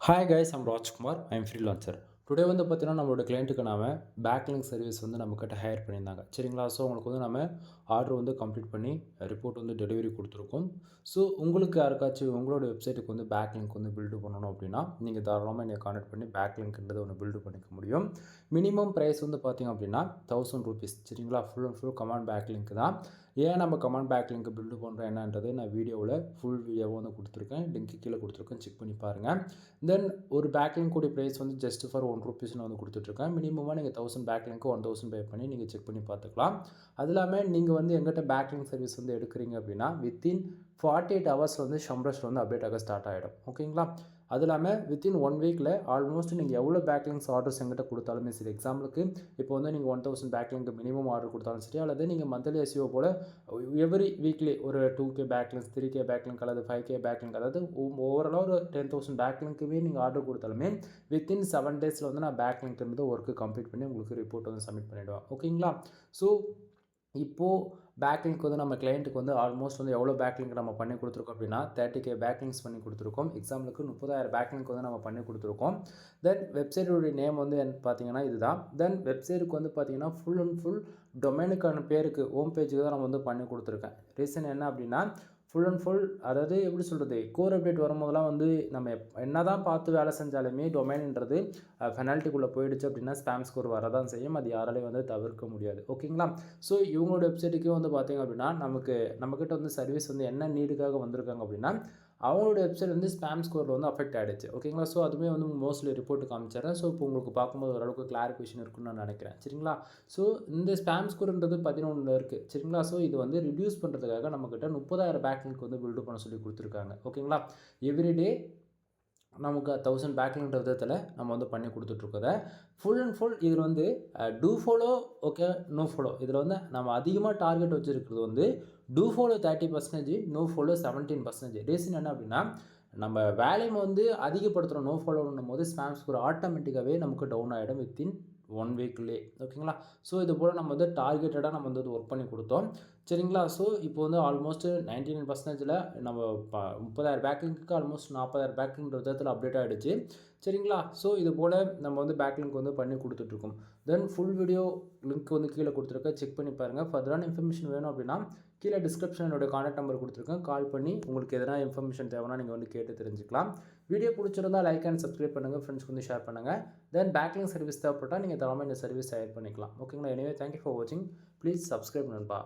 Hi guys, I'm Rajkumar. I'm freelancer. Today வந்து பார்த்தீங்கன்னா, நம்மளோட கிளையண்ட்டுக்கு நாம பேக்லிங்க் சர்வீஸ் வந்து நம்மக்கிட்ட ஹையர் பண்ணியிருந்தாங்க. சரிங்களா? ஸோ உங்களுக்கு வந்து நம்ம ஆர்டர் வந்து கம்ப்ளீட் பண்ணி ரிப்போர்ட் வந்து டெலிவரி குடுத்துருக்கோம். ஸோ உங்களுக்கு யாருக்காச்சும் உங்களோட வெப்சைட்டுக்கு வந்து பேக்லிங்க் வந்து பில்டு பண்ணணும் அப்படின்னா, நீங்க தாராளமா என்னைய கான்டாக்ட் பண்ணி பேக்லிங்க்ன்றத ஒண்ணு பில்டு பண்ணிக்க முடியும். மினிமம் பிரைஸ் வந்து பார்த்தீங்க அப்படின்னா, ₹1000 சரிங்களா? Full and full command backlink தான். ஏன் நம்ம கமாண்ட் பேக்லிங்க் பில்டு பண்ணுறோம் என்னன்றது நான் வீடியோவில் ஃபுல் வீடியோவா வந்து குடுத்துருக்கேன். லிங்க் கீழே குடுத்துருக்கேன். செக் பண்ணி பாருங்க. தென் ஒரு பேக்லிங்க் கூடிய பிரைஸ் வந்து ஜஸ்ட் ஃபார் ₹1 நான் வந்து குடுத்துட்ருக்கேன். மினிமமா நீங்க 1000 பேக்லிங்க்கு 1000 பே பண்ணி நீங்க செக் பண்ணி பார்த்துக்கலாம். அது இல்லாம நீங்க வந்து எங்கிட்ட பேக்லிங்க் சர்வீஸ் வந்து எடுக்கிறீங்க அப்படின்னா, வித்தின் 48 ஹவர்ஸ்ல வந்து ஷம்ரஷ்ல வந்து அப்டேட் ஆக ஸ்டார்ட் ஆயிடும். ஓகேங்களா? அது இல்லாம வித்தின் 1 வீக்ல ஆல்மோஸ்ட் நீங்க எவ்வளோ பேக்லிங்க்ஸ் ஆர்டர்ஸ் எங்கிட்ட குடுத்தாலுமே சரி, எக்ஸாம்பிளுக்கு இப்போ வந்து நீங்க 1000 பேக்லிங்க் மினிமம் ஆர்டர் குடுத்தாலும் சரி, அல்லது நீங்க மந்த்லி எஸ்இஓ போல எவ்ரி வீக்லி ஒரு 2K பேக்லிங்க்ஸ், 3K பேக்லிங்க் அல்லது 5K பேக்லிங்க் அதாவது ஓவராலா ஒரு 10,000 பேக்லிங்க்குமே நீங்க ஆர்டர் குடுத்தாலுமே வித்தின் 7 டேஸ்ல வந்து நான் பேக்லிங்க்லேருந்து ஒர்க்கு கம்ப்ளீட் பண்ணி உங்களுக்கு ரிப்போர்ட் வந்து சப்மிட் பண்ணிடுவேன். ஓகேங்களா? ஸோ இப்போ பேக்லிங்க் வந்து நம்ம கிளையண்ட்டுக்கு வந்து ஆல்மோஸ்ட் வந்து எவ்வளோ பேக்லிங்க் நம்ம பண்ணி குடுத்துருக்கோம் அப்படின்னா, 30K பேக்லிங்க்ஸ் பண்ணி குடுத்துருக்கோம். எக்ஸாம்பிளுக்கு 30,000 பேக்லிங்க் வந்து நம்ம பண்ணி குடுத்துருக்கோம். தென் வெப்சைட்டோட நேம் வந்து பார்த்தீங்கன்னா இதுதான். தென் வெப்சைட்டுக்கு வந்து பார்த்தீங்கன்னா, ஃபுல் அண்ட் ஃபுல் டொமைனுக்கான பேருக்கு ஹோம் பேஜுக்கு தான் நம்ம வந்து பண்ணி குடுத்துருக்கேன். ரீசன் என்ன அப்படின்னா, ஃபுல் அண்ட் ஃபுல் அதாவது எப்படி சொல்றது? கோர் அப்டேட் வரும்போதெல்லாம் வந்து நம்ம என்னதான் பார்த்து வேலை செஞ்சாலுமே டொமைன்ன்றது பெனால்ட்டிக்குள்ள போயிடுச்சு அப்படின்னா, ஸ்பாம் ஸ்கோர் வரதான் செய்யும். அது யாராலயும் வந்து தவிர்க்க முடியாது. ஓகேங்களா? ஸோ இவங்களோட வெப்சைட்டுக்கே வந்து பார்த்தீங்க அப்படின்னா, நம்மக்கிட்ட வந்து சர்வீஸ் வந்து என்ன நீடுக்காக வந்திருக்காங்க அப்படின்னா, அவங்களோட வெப்சைட் வந்து ஸ்பாம் ஸ்கோர்ல வந்து அஃபெக்ட் ஆயிடுச்சு. ஓகேங்களா? ஸோ அதுவுமே வந்து மோஸ்ட்லி ரிப்போர்ட் காமிச்சிடுறேன். ஸோ இப்போ உங்களுக்கு பார்க்கும்போது ஓரளவுக்கு கிளாரிஃபிகேஷன் இருக்குன்னு நான் நினைக்கிறேன். சரிங்களா? ஸோ இந்த ஸ்பாம் ஸ்கோர்ன்றது 11ல இருக்கு. சரிங்களா? ஸோ இது வந்து ரிடியூஸ் பண்ணுறதுக்காக நம்மக்கிட்ட 30,000 பேக்லிங்க் வந்து பில்ட் பண்ண சொல்லி குடுத்துருக்காங்க. ஓகேங்களா? எவ்ரி டே நமக்கு 1000 பேக்லிங்க்ன்ற விதத்தில் நம்ம வந்து பண்ணி குடுத்துட்ருக்கத ஃபுல் அண்ட் ஃபுல் இதில் வந்து do follow okay, no follow இதில் வந்து நம்ம அதிகமாக டார்கெட் வச்சிருக்கிறது வந்து do follow 30%, no follow 17%. Reason என்ன அப்படின்னா, நம்ம வேல்யூம் வந்து அதிகப்படுத்துகிறோம் நோ ஃபாலோன்னும் போது ஸ்பாம் ஸ்கோர் ஆட்டோமேட்டிக்காகவே நமக்கு டவுன் ஆகிடும் வித்தின் 1 வீக்லேயே. ஓகேங்களா? ஸோ இது போல் நம்ம வந்து டார்கெட்டடாக நம்ம வந்து ஒர்க் பண்ணி கொடுத்தோம். சரிங்களா? ஸோ இப்போ வந்து ஆல்மோஸ்ட் 99%ல நம்ம 30,000 பேக்லிங்க்கு ஆல்மோஸ்ட் 40,000 பேக்லிங்க்ன்ற விதத்தில் அப்டேட் ஆகிடுச்சு. சரிங்களா? ஸோ இது போல் நம்ம வந்து பேக்லிங்க் வந்து பண்ணி கொடுத்துட்ருக்கோம். தென் ஃபுல் வீடியோ லிங்க் வந்து கீழே கொடுத்துருக்கேன். செக் பண்ணி பாருங்கள். ஃபர்தரான இன்ஃபர்மேஷன் வேணும் அப்படின்னா கீழே டிஸ்கிரிப்ஷன் என்னோட கான்டாக்ட் நம்பர் கொடுத்துருக்கேன். கால் பண்ணி உங்களுக்கு எதனா இன்ஃபர்மேஷன் தேவைன்னா நீங்கள் வந்து கேட்டு தெரிஞ்சுக்கலாம். வீடியோ பிடிச்சிருந்தா லைக் அண்ட் சப்ஸ்கிரைப் பண்ணுங்கள். ஃப்ரெண்ட்ஸ்க்கு வந்து ஷேர் பண்ணுங்கள். தென் பேக்லிங்க் சர்வீஸ் தேவைப்பட்டால் நீங்கள் தாராளமாக இந்த சர்வீஸ் ஹையர் பண்ணிக்கலாம். ஓகேங்களா? எனிவே தேங்க்யூ ஃபார் வாட்சிங். ப்ளீஸ் சப்ஸ்கிரைப் நண்பா.